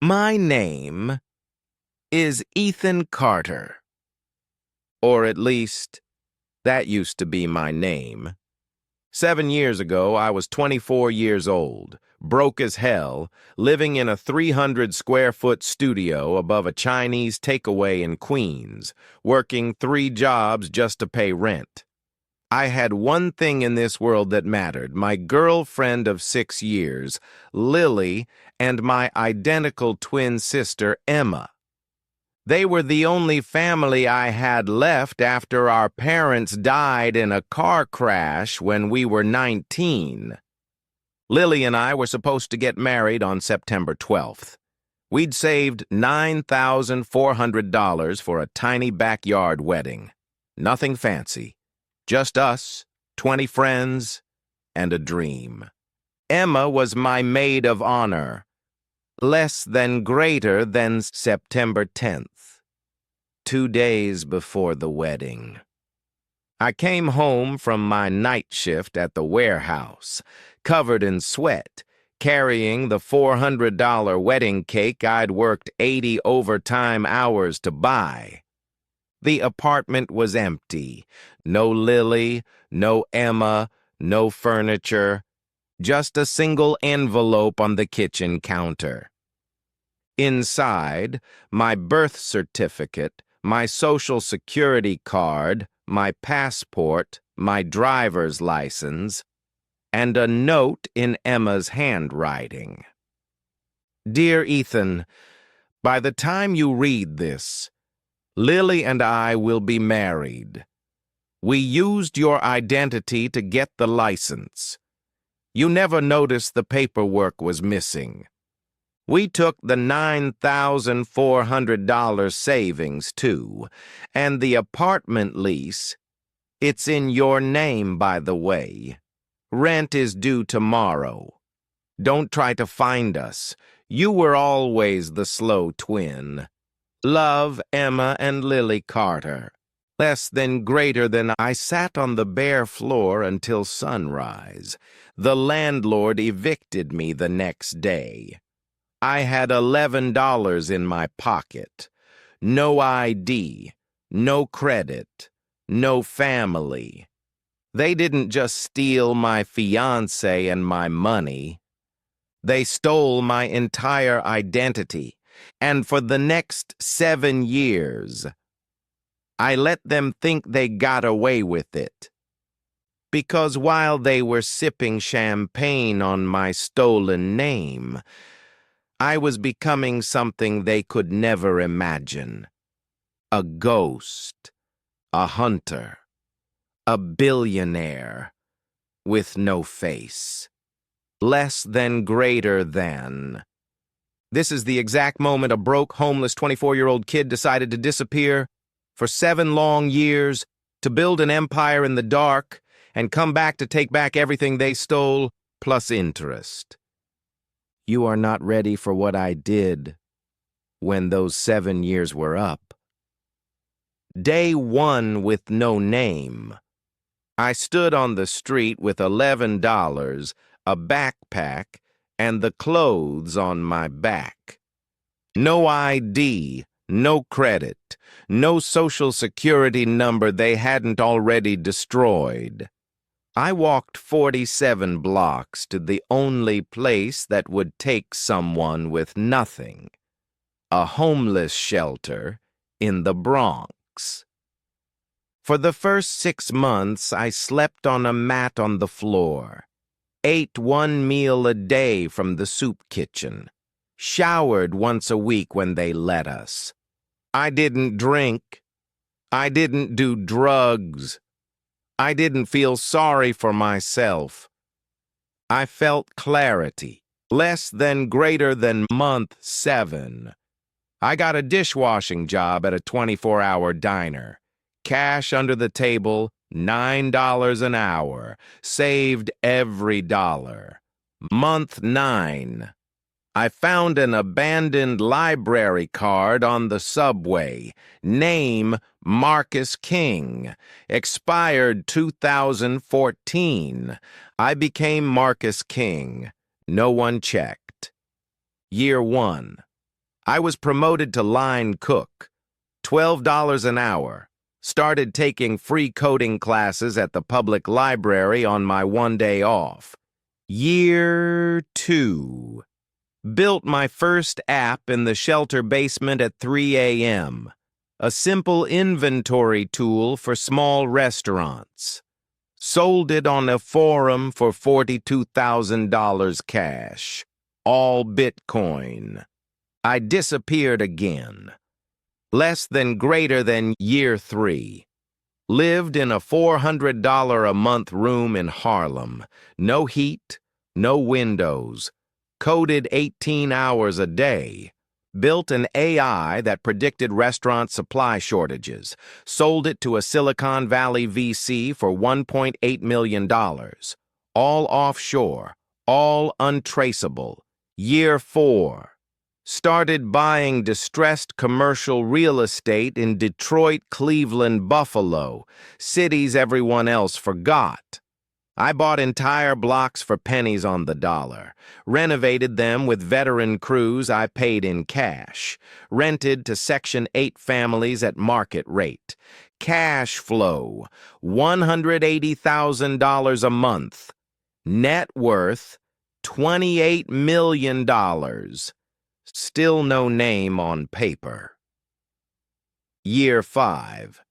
My name is Ethan Carter. Or at least, that used to be my name. 7 years ago, I was 24 years old, broke as hell, living in a 300-square-foot studio above a Chinese takeaway in Queens, working 3 jobs just to pay rent. I had one thing in this world that mattered: my girlfriend of 6 years, Lily, and my identical twin sister, Emma. They were the only family I had left after our parents died in a car crash when we were 19. Lily and I were supposed to get married on September 12th. We'd saved $9,400 for a tiny backyard wedding. Nothing fancy. Just us, 20 friends, and a dream. Emma was my maid of honor. Less than greater than September 10th. 2 days before the wedding. I came home from my night shift at the warehouse, covered in sweat, carrying the $400 wedding cake I'd worked 80 overtime hours to buy. The apartment was empty. No Lily, no Emma, no furniture, just a single envelope on the kitchen counter. Inside, my birth certificate, my social security card, my passport, my driver's license, and a note in Emma's handwriting. Dear Ethan, by the time you read this, Lily and I will be married. We used your identity to get the license. You never noticed the paperwork was missing. We took the $9,400 savings, too, and the apartment lease. It's in your name, by the way. Rent is due tomorrow. Don't try to find us. You were always the slow twin. Love, Emma and Lily Carter. Less than greater than. I sat on the bare floor until sunrise. The landlord evicted me the next day. I had $11 in my pocket. No ID, no credit, no family. They didn't just steal my fiancé and my money. They stole my entire identity, and for the next 7 years, I let them think they got away with it. Because while they were sipping champagne on my stolen name, I was becoming something they could never imagine. A ghost, a hunter, a billionaire with no face. Less than greater than. This is the exact moment a broke, homeless 24-year-old kid decided to disappear for 7 long years, to build an empire in the dark, and come back to take back everything they stole, plus interest. You are not ready for what I did when those 7 years were up. Day 1 with no name. I stood on the street with $11, a backpack, and the clothes on my back. No ID, no credit, no social security number they hadn't already destroyed. I walked 47 blocks to the only place that would take someone with nothing. A homeless shelter in the Bronx. For the first 6 months, I slept on a mat on the floor, ate 1 meal a day from the soup kitchen, showered once a week when they let us. I didn't drink. I didn't do drugs. I didn't feel sorry for myself. I felt clarity. Less than greater than month 7. I got a dishwashing job at a 24-hour diner. Cash under the table, $9 an hour. Saved every dollar. Month 9. I found an abandoned library card on the subway. Name, Marcus King. Expired 2014. I became Marcus King. No one checked. Year 1. I was promoted to line cook, $12 an hour. Started taking free coding classes at the public library on my 1 day off. Year 2. Built my first app in the shelter basement at 3 a.m. A simple inventory tool for small restaurants. Sold it on a forum for $42,000 cash. All Bitcoin. I disappeared again. Less than greater than year 3. Lived in a $400 a month room in Harlem. No heat, no windows. Coded 18 hours a day. Built an AI that predicted restaurant supply shortages. Sold it to a Silicon Valley VC for $1.8 million. All offshore, all untraceable. Year 4. Started buying distressed commercial real estate in Detroit, Cleveland, Buffalo, cities everyone else forgot. I bought entire blocks for pennies on the dollar, renovated them with veteran crews I paid in cash, rented to Section 8 families at market rate. Cash flow, $180,000 a month. Net worth, $28 million. Still no name on paper. Year 5.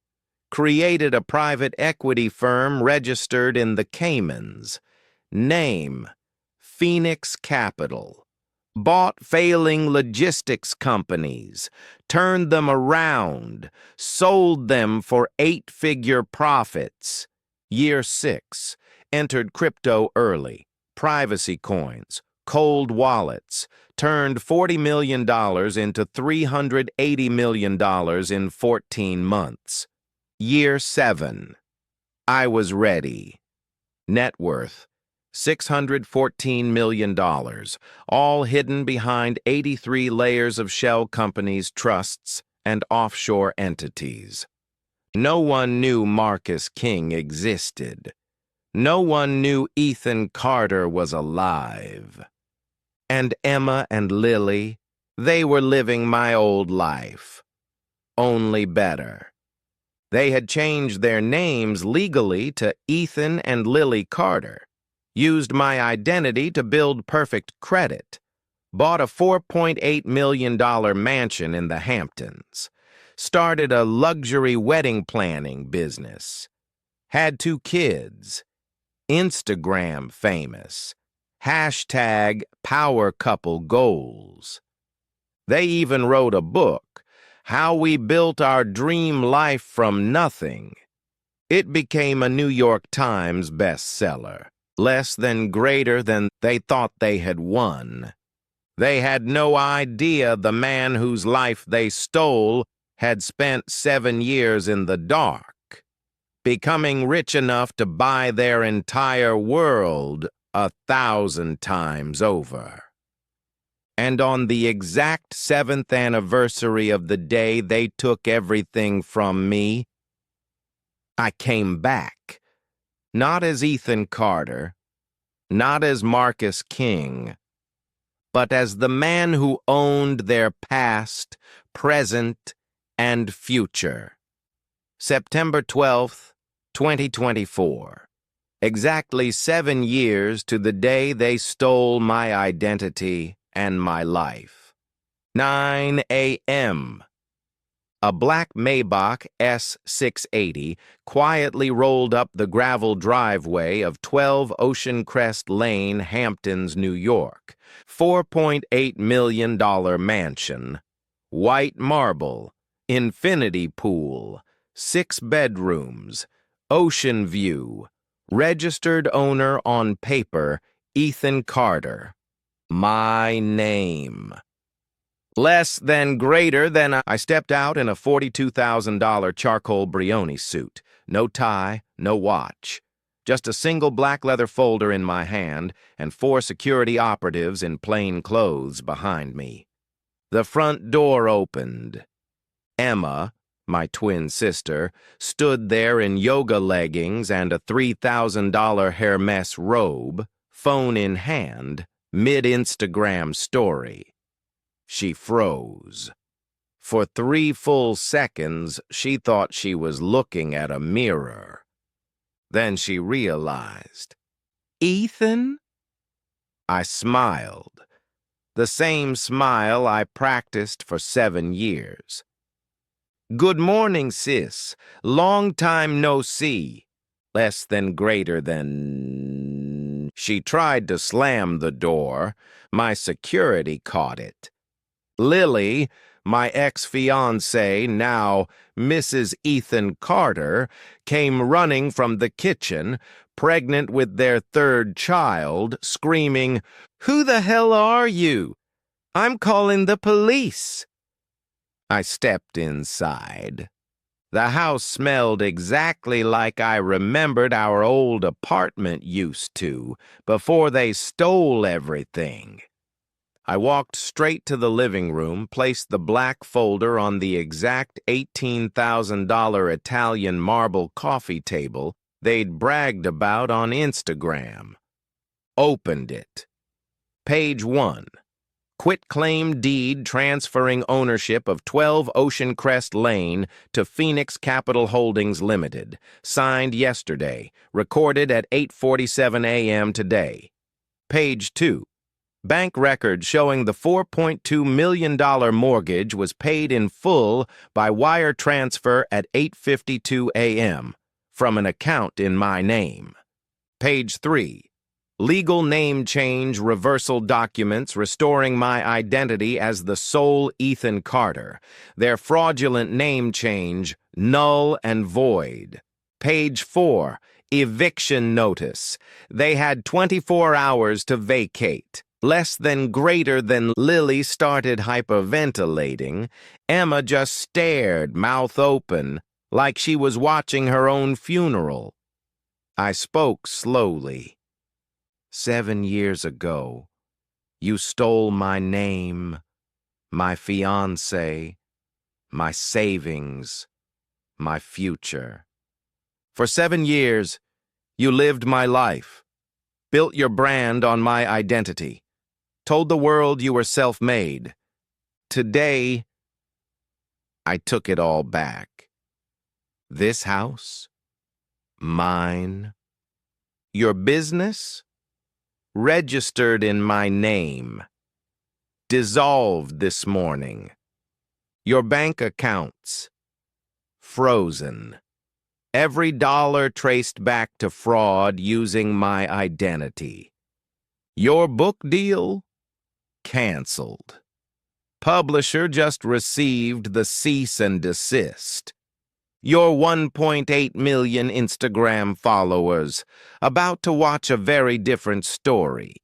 Created a private equity firm registered in the Caymans. Name, Phoenix Capital. Bought failing logistics companies, turned them around, sold them for 8-figure profits. Year 6. Entered crypto early, privacy coins, cold wallets, turned $40 million into $380 million in 14 months. Year 7. I was ready. Net worth, $614 million, all hidden behind 83 layers of shell companies, trusts, and offshore entities. No one knew Marcus King existed. No one knew Ethan Carter was alive. And Emma and Lily, they were living my old life. Only better. They had changed their names legally to Ethan and Lily Carter, used my identity to build perfect credit, bought a $4.8 million mansion in the Hamptons, started a luxury wedding planning business, had 2 kids, Instagram famous, hashtag power couple goals. They even wrote a book, How We Built Our Dream Life from Nothing. It became a New York Times bestseller, less than greater than they thought they had won. They had no idea the man whose life they stole had spent 7 years in the dark, becoming rich enough to buy their entire world 1,000 times over. And on the exact 7th anniversary of the day they took everything from me, I came back, not as Ethan Carter, not as Marcus King, but as the man who owned their past, present, and future. September 12th, 2024. Exactly 7 years to the day they stole my identity and my life. 9 a.m. A black Maybach S680 quietly rolled up the gravel driveway of 12 Ocean Crest Lane, Hamptons, New York. $4.8 million mansion. White marble. Infinity pool. 6 bedrooms. Ocean view. Registered owner on paper, Ethan Carter. My name. Less than greater than I stepped out in a $42,000 charcoal Brioni suit. No tie, no watch. Just a single black leather folder in my hand and 4 security operatives in plain clothes behind me. The front door opened. Emma, my twin sister, stood there in yoga leggings and a $3,000 Hermes robe, phone in hand, mid-Instagram story. She froze. For 3 full seconds, she thought she was looking at a mirror. Then she realized. Ethan? I smiled. The same smile I practiced for 7 years. Good morning, sis. Long time no see. Less than greater than... She tried to slam the door. My security caught it. Lily, my ex-fiancé, now Mrs. Ethan Carter, came running from the kitchen, pregnant with their 3rd child, screaming, "Who the hell are you? I'm calling the police." I stepped inside. The house smelled exactly like I remembered our old apartment used to, before they stole everything. I walked straight to the living room, placed the black folder on the exact $18,000 Italian marble coffee table they'd bragged about on Instagram. Opened it. Page 1. Quitclaim deed transferring ownership of 12 Ocean Crest Lane to Phoenix Capital Holdings Limited. Signed yesterday. Recorded at 8:47 a.m. today. Page 2. Bank record showing the $4.2 million mortgage was paid in full by wire transfer at 8:52 a.m. from an account in my name. Page 3. Legal name change reversal documents restoring my identity as the sole Ethan Carter. Their fraudulent name change null and void. Page 4. Eviction notice. They had 24 hours to vacate. Less than greater than Lily started hyperventilating. Emma just stared, mouth open, like she was watching her own funeral. I spoke slowly. 7 years ago, you stole my name, my fiancé, my savings, my future. For 7 years, you lived my life, built your brand on my identity, told the world you were self-made. Today, I took it all back. This house, mine. Your business, registered in my name. Dissolved this morning. Your bank accounts, frozen. Every dollar traced back to fraud using my identity. Your book deal, canceled. Publisher just received the cease and desist. Your 1.8 million Instagram followers, about to watch a very different story.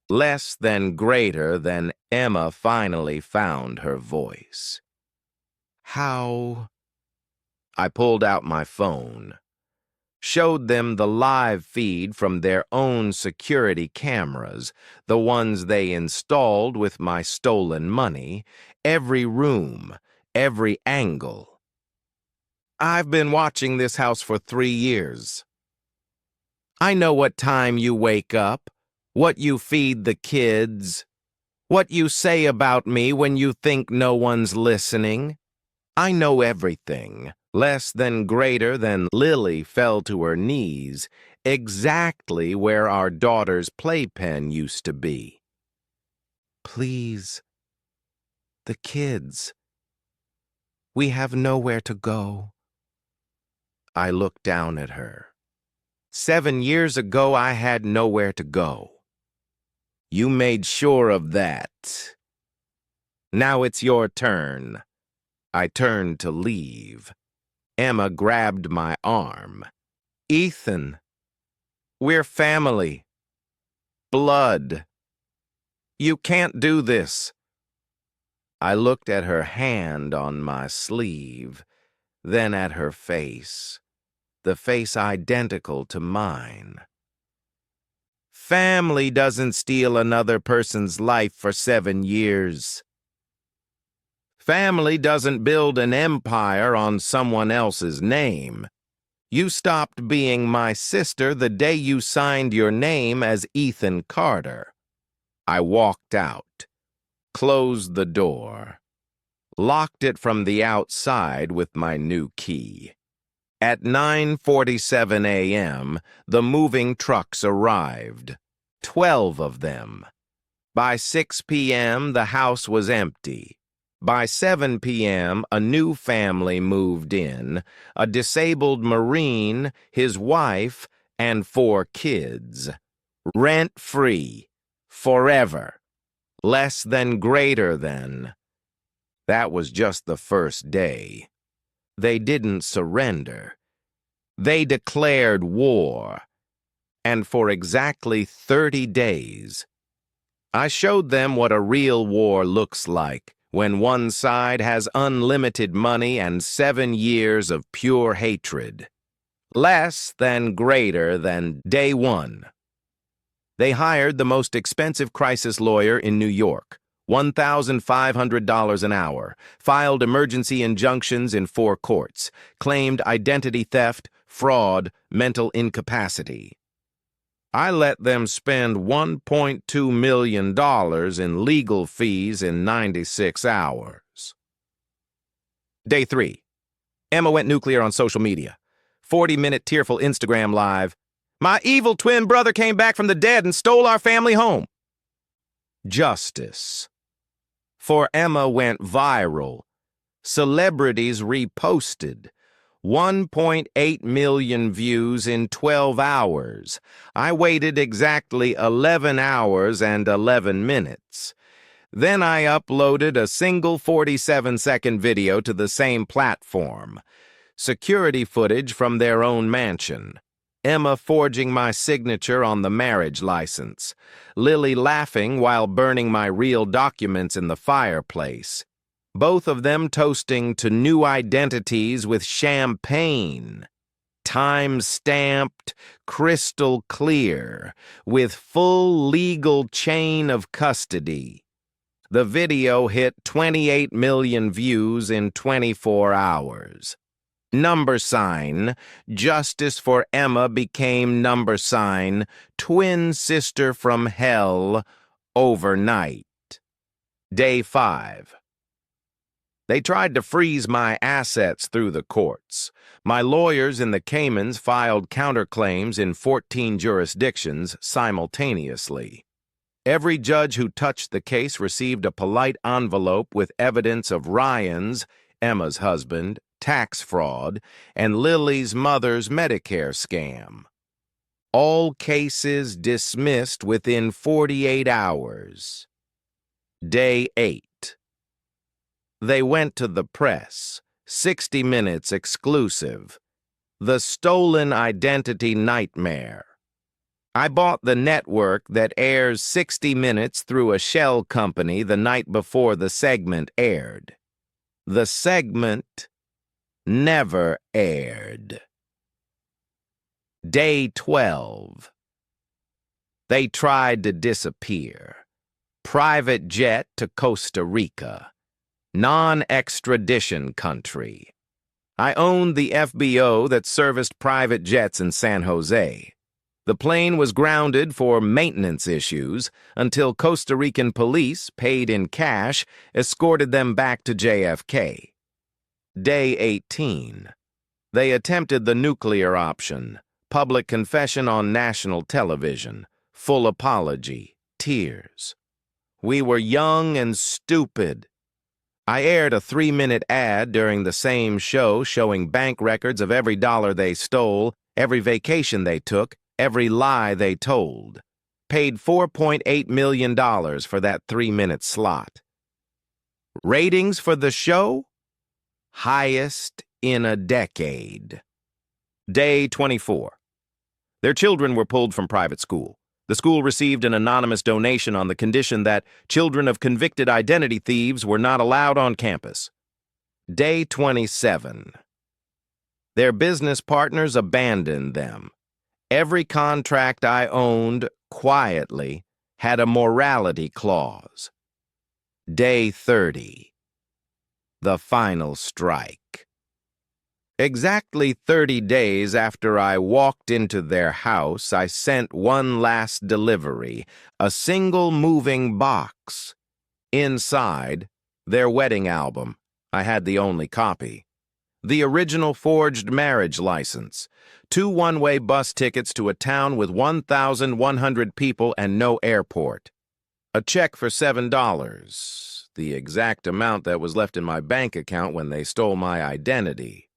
Less than greater than Emma finally found her voice. How? I pulled out my phone, showed them the live feed from their own security cameras, the ones they installed with my stolen money, every room, every angle. I've been watching this house for 3 years. I know what time you wake up, what you feed the kids, what you say about me when you think no one's listening. I know everything. Less than greater than Lily fell to her knees, exactly where our daughter's playpen used to be. Please, the kids. We have nowhere to go. I looked down at her. 7 years ago, I had nowhere to go. You made sure of that. Now it's your turn. I turned to leave. Emma grabbed my arm. Ethan, we're family. Blood. You can't do this. I looked at her hand on my sleeve, then at her face, the face identical to mine. Family doesn't steal another person's life for 7 years. Family doesn't build an empire on someone else's name. You stopped being my sister the day you signed your name as Ethan Carter. I walked out. closed the door, locked it from the outside with my new key. At 9:47 a.m., the moving trucks arrived, 12 of them. By 6 p.m., the house was empty. By 7 p.m., a new family moved in, a disabled Marine, his wife, and 4 kids. Rent-free, forever, less than greater than. That was just the first day. They didn't surrender. They declared war. And for exactly 30 days, I showed them what a real war looks like when one side has unlimited money and 7 years of pure hatred. Less than greater than day one. They hired the most expensive crisis lawyer in New York, $1,500 an hour, filed emergency injunctions in 4 courts, claimed identity theft, fraud, mental incapacity. I let them spend $1.2 million in legal fees in 96 hours. Day 3. Emma went nuclear on social media. 40-minute tearful Instagram live. My evil twin brother came back from the dead and stole our family home. Justice. For Emma went viral. Celebrities reposted. 1.8 million views in 12 hours. I waited exactly 11 hours and 11 minutes. Then I uploaded a single 47-second video to the same platform. Security footage from their own mansion. Emma forging my signature on the marriage license. Lily laughing while burning my real documents in the fireplace. Both of them toasting to new identities with champagne. Time-stamped, crystal clear, with full legal chain of custody. The video hit 28 million views in 24 hours. Number sign, Justice for Emma became number sign, twin sister from hell, overnight. Day 5. They tried to freeze my assets through the courts. My lawyers in the Caymans filed counterclaims in 14 jurisdictions simultaneously. Every judge who touched the case received a polite envelope with evidence of Ryan's, Emma's husband, tax fraud, and Lily's mother's Medicare scam. All cases dismissed within 48 hours. Day 8. They went to the press, 60 Minutes exclusive. The Stolen Identity Nightmare. I bought the network that airs 60 Minutes through a shell company the night before the segment aired. The segment never aired. Day 12. They tried to disappear. Private jet to Costa Rica. Non-extradition country. I owned the FBO that serviced private jets in San Jose. The plane was grounded for maintenance issues until Costa Rican police, paid in cash, escorted them back to JFK. Day 18. They attempted the nuclear option, public confession on national television, full apology, tears. We were young and stupid. I aired a 3-minute ad during the same show showing bank records of every dollar they stole, every vacation they took, every lie they told. Paid $4.8 million for that 3-minute slot. Ratings for the show? Highest in a decade. Day 24. Their children were pulled from private school. The school received an anonymous donation on the condition that children of convicted identity thieves were not allowed on campus. Day 27. Their business partners abandoned them. Every contract I owned, quietly, had a morality clause. Day 30. The final strike. Exactly 30 days after I walked into their house, I sent one last delivery, a single moving box. Inside, their wedding album. I had the only copy. The original forged marriage license. 2 one-way bus tickets to a town with 1,100 people and no airport. A check for $7. The exact amount that was left in my bank account when they stole my identity.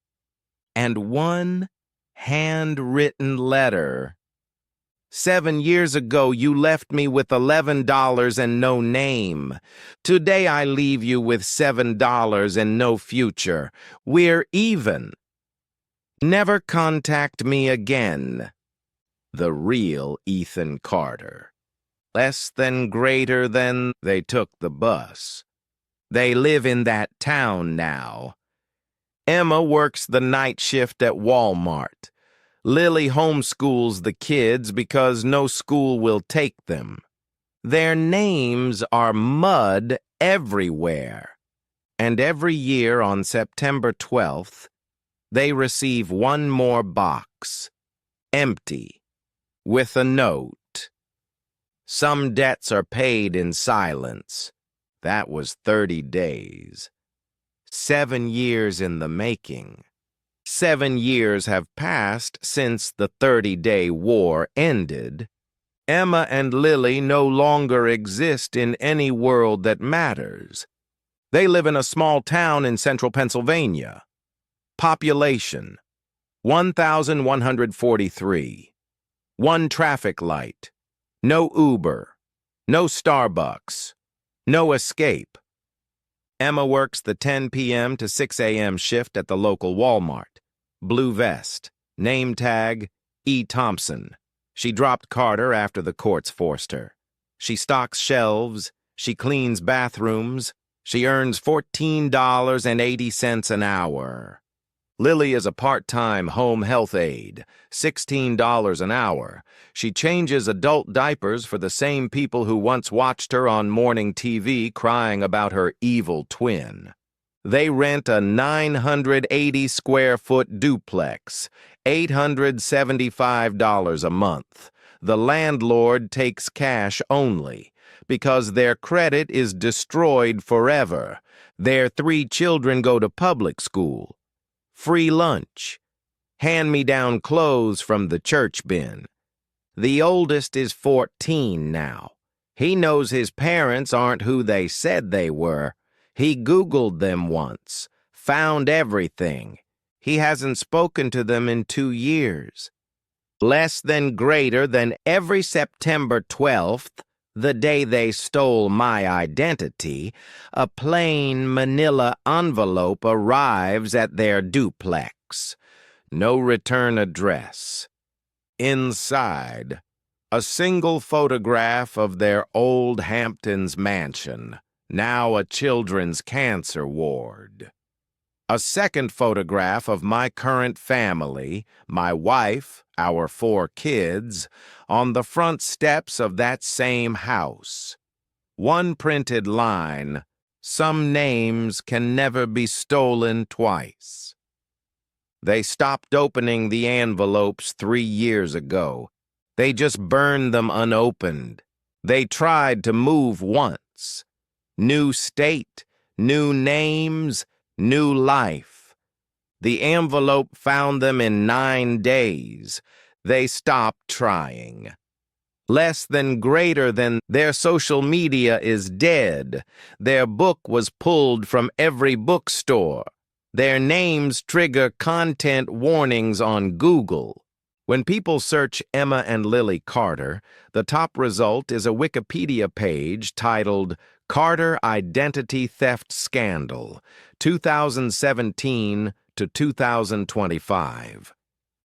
And one handwritten letter. 7 years ago, you left me with $11 and no name. Today, I leave you with $7 and no future. We're even. Never contact me again. The real Ethan Carter. Less than greater than. They took the bus. They live in that town now. Emma works the night shift at Walmart. Lily homeschools the kids because no school will take them. Their names are mud everywhere. And every year on September 12th, they receive one more box, empty, with a note. Some debts are paid in silence. That was 30 days. 7 years in the making. 7 years have passed since the 30-day war ended. Emma and Lily no longer exist in any world that matters. They live in a small town in central Pennsylvania. Population, 1,143. 1 traffic light. No Uber. No Starbucks. No escape. Emma works the 10 p.m. to 6 a.m. shift at the local Walmart. Blue vest. Name tag, E. Thompson. She dropped Carter after the courts forced her. She stocks shelves. She cleans bathrooms. She earns $14.80 an hour. Lily is a part-time home health aide, $16 an hour. She changes adult diapers for the same people who once watched her on morning TV crying about her evil twin. They rent a 980-square-foot duplex, $875 a month. The landlord takes cash only, because their credit is destroyed forever. Their 3 children go to public school. Free lunch. Hand-me-down clothes from the church bin. The oldest is 14 now. He knows his parents aren't who they said they were. He Googled them once, found everything. He hasn't spoken to them in 2 years. Less than greater than every September 12th, the day they stole my identity, a plain manila envelope arrives at their duplex. No return address. Inside, a single photograph of their old Hamptons mansion, now a children's cancer ward. A second photograph of my current family, my wife, our 4 kids, on the front steps of that same house. One printed line, "Some names can never be stolen twice." They stopped opening the envelopes 3 years ago. They just burned them unopened. They tried to move once. New state, new names, new life. The envelope found them in 9 days. They stopped trying. Less than greater than their social media is dead. Their book was pulled from every bookstore. Their names trigger content warnings on Google. When people search Emma and Lily Carter, the top result is a Wikipedia page titled Carter Identity Theft Scandal, 2017 to 2025.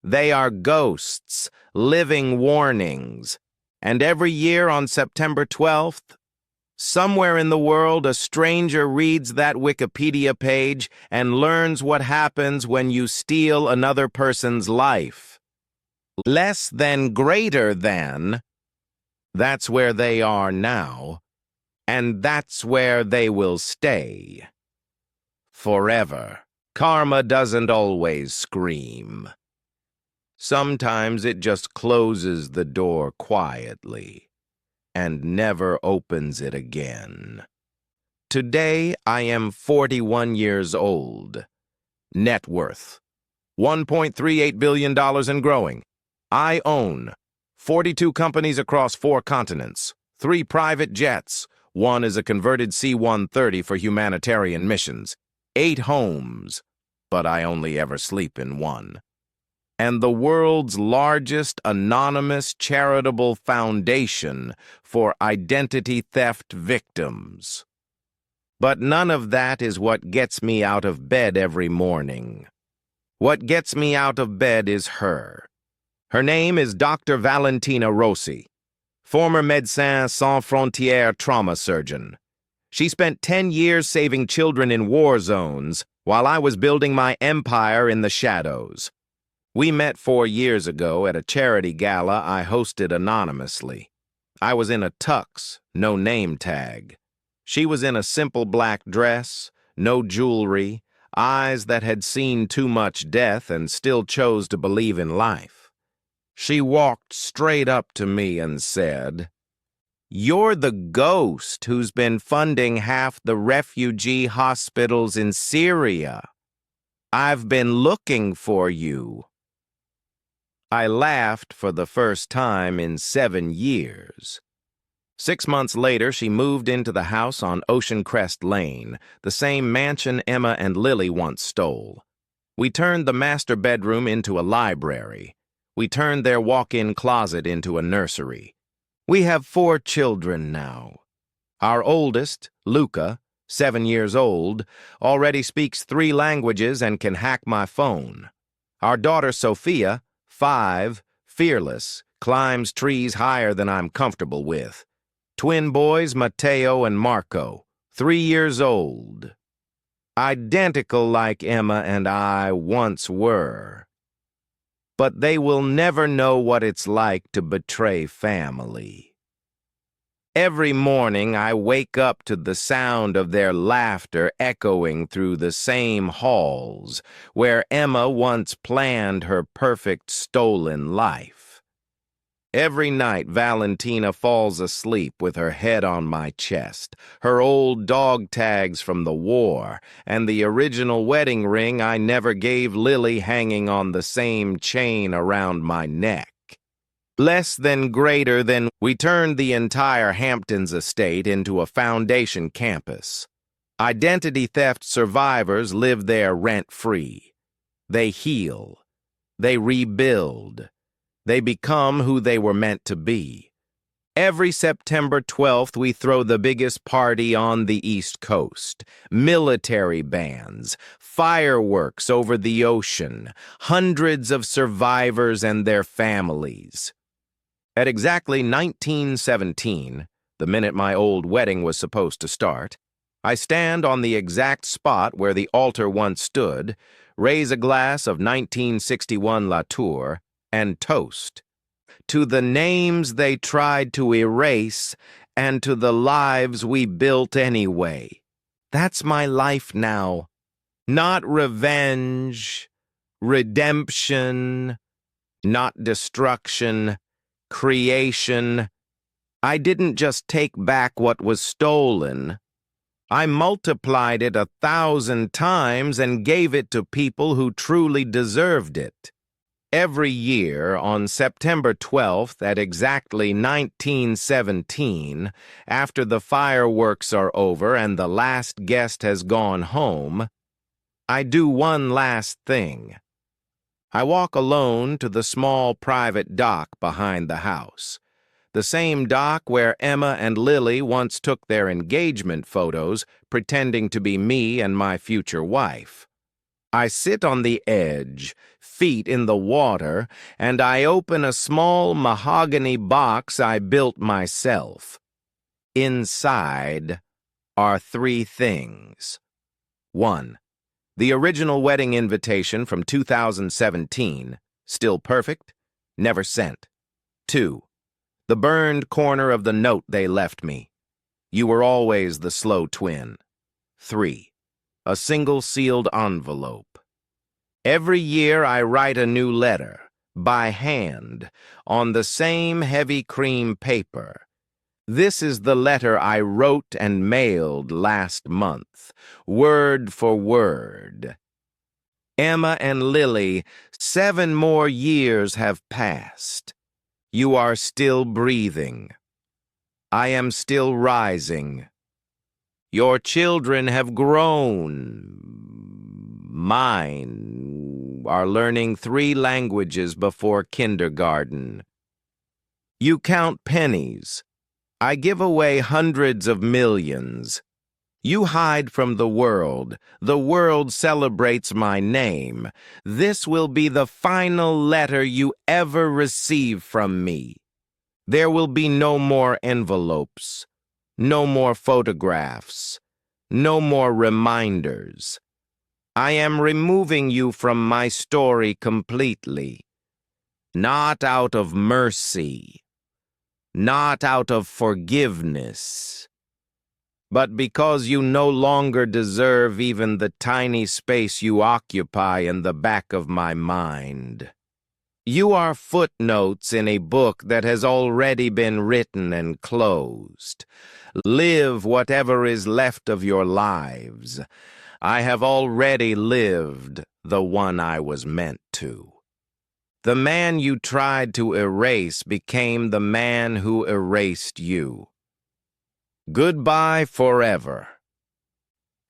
They are ghosts, living warnings. And every year on September 12th, somewhere in the world, a stranger reads that Wikipedia page and learns what happens when you steal another person's life. Less than greater than. That's where they are now, and that's where they will stay. Forever. Karma doesn't always scream. Sometimes it just closes the door quietly and never opens it again. Today, I am 41 years old. Net worth, $1.38 billion and growing. I own 42 companies across 4 continents, 3 private jets. One is a converted C-130 for humanitarian missions, 8 homes, but I only ever sleep in one. And the world's largest anonymous charitable foundation for identity theft victims. But none of that is what gets me out of bed every morning. What gets me out of bed is her. Her name is Dr. Valentina Rossi, former Médecins Sans Frontières trauma surgeon. She spent 10 years saving children in war zones while I was building my empire in the shadows. We met 4 years ago at a charity gala I hosted anonymously. I was in a tux, no name tag. She was in a simple black dress, no jewelry, eyes that had seen too much death and still chose to believe in life. She walked straight up to me and said, "You're the ghost who's been funding half the refugee hospitals in Syria. I've been looking for you." I laughed for the first time in 7 years. 6 months later, she moved into the house on Ocean Crest Lane, the same mansion Emma and Lily once stole. We turned the master bedroom into a library. We turned their walk-in closet into a nursery. We have 4 children now. Our oldest, Luca, 7 years old, already speaks 3 languages and can hack my phone. Our daughter, Sophia, 5, fearless, climbs trees higher than I'm comfortable with. Twin boys, Matteo and Marco, 3 years old. Identical like Emma and I once were. But they will never know what it's like to betray family. Every morning I wake up to the sound of their laughter echoing through the same halls where Emma once planned her perfect stolen life. Every night Valentina falls asleep with her head on my chest, her old dog tags from the war, and the original wedding ring I never gave Lily hanging on the same chain around my neck. Less than greater than we turned the entire Hamptons estate into a foundation campus. Identity theft survivors live there rent-free. They heal. They rebuild. They become who they were meant to be. Every September 12th, we throw the biggest party on the East Coast. Military bands, fireworks over the ocean, hundreds of survivors and their families. At exactly 1917, the minute my old wedding was supposed to start, I stand on the exact spot where the altar once stood, raise a glass of 1961 Latour, and toast to the names they tried to erase and to the lives we built anyway. That's my life now. Not revenge, redemption, not destruction, creation. I didn't just take back what was stolen. I multiplied it 1,000 times and gave it to people who truly deserved it. Every year, on September 12th at exactly 1917, after the fireworks are over and the last guest has gone home, I do one last thing. I walk alone to the small private dock behind the house, the same dock where Emma and Lily once took their engagement photos, pretending to be me and my future wife. I sit on the edge, feet in the water, and I open a small mahogany box I built myself. Inside are 3 things. 1. The original wedding invitation from 2017, still perfect, never sent. 2. The burned corner of the note they left me. You were always the slow twin. 3. A single sealed envelope. Every year I write a new letter, by hand, on the same heavy cream paper. This is the letter I wrote and mailed last month, word for word. Emma and Lily, 7 more years have passed. You are still breathing. I am still rising. Your children have grown. Mine are learning 3 languages before kindergarten. You count pennies. I give away hundreds of millions. You hide from the world. The world celebrates my name. This will be the final letter you ever receive from me. There will be no more envelopes, no more photographs, no more reminders. I am removing you from my story completely. Not out of mercy, not out of forgiveness, but because you no longer deserve even the tiny space you occupy in the back of my mind. You are footnotes in a book that has already been written and closed. Live whatever is left of your lives. I have already lived the one I was meant to. The man you tried to erase became the man who erased you. Goodbye forever.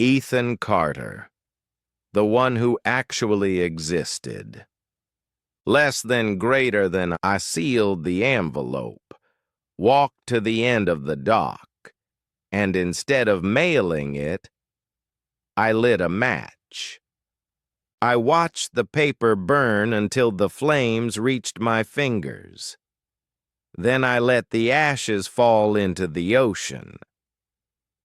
Ethan Carter, the one who actually existed. Less than greater than. I sealed the envelope, walked to the end of the dock, and instead of mailing it, I lit a match. I watched the paper burn until the flames reached my fingers. Then I let the ashes fall into the ocean.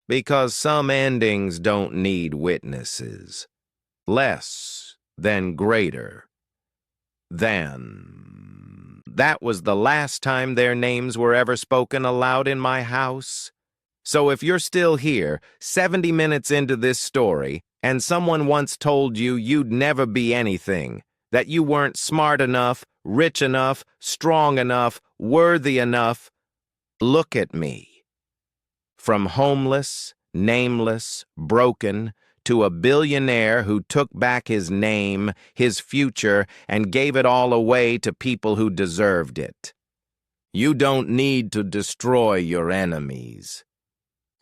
Because some endings don't need witnesses. Less than greater than. That was the last time their names were ever spoken aloud in my house. So if you're still here, 70 minutes into this story, and someone once told you you'd never be anything, that you weren't smart enough, rich enough, strong enough, worthy enough, look at me. From homeless, nameless, broken, to a billionaire who took back his name, his future, and gave it all away to people who deserved it. You don't need to destroy your enemies.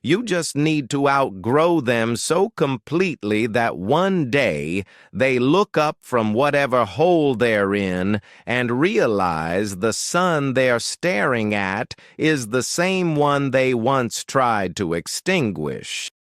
You just need to outgrow them so completely that one day they look up from whatever hole they're in and realize the sun they're staring at is the same one they once tried to extinguish.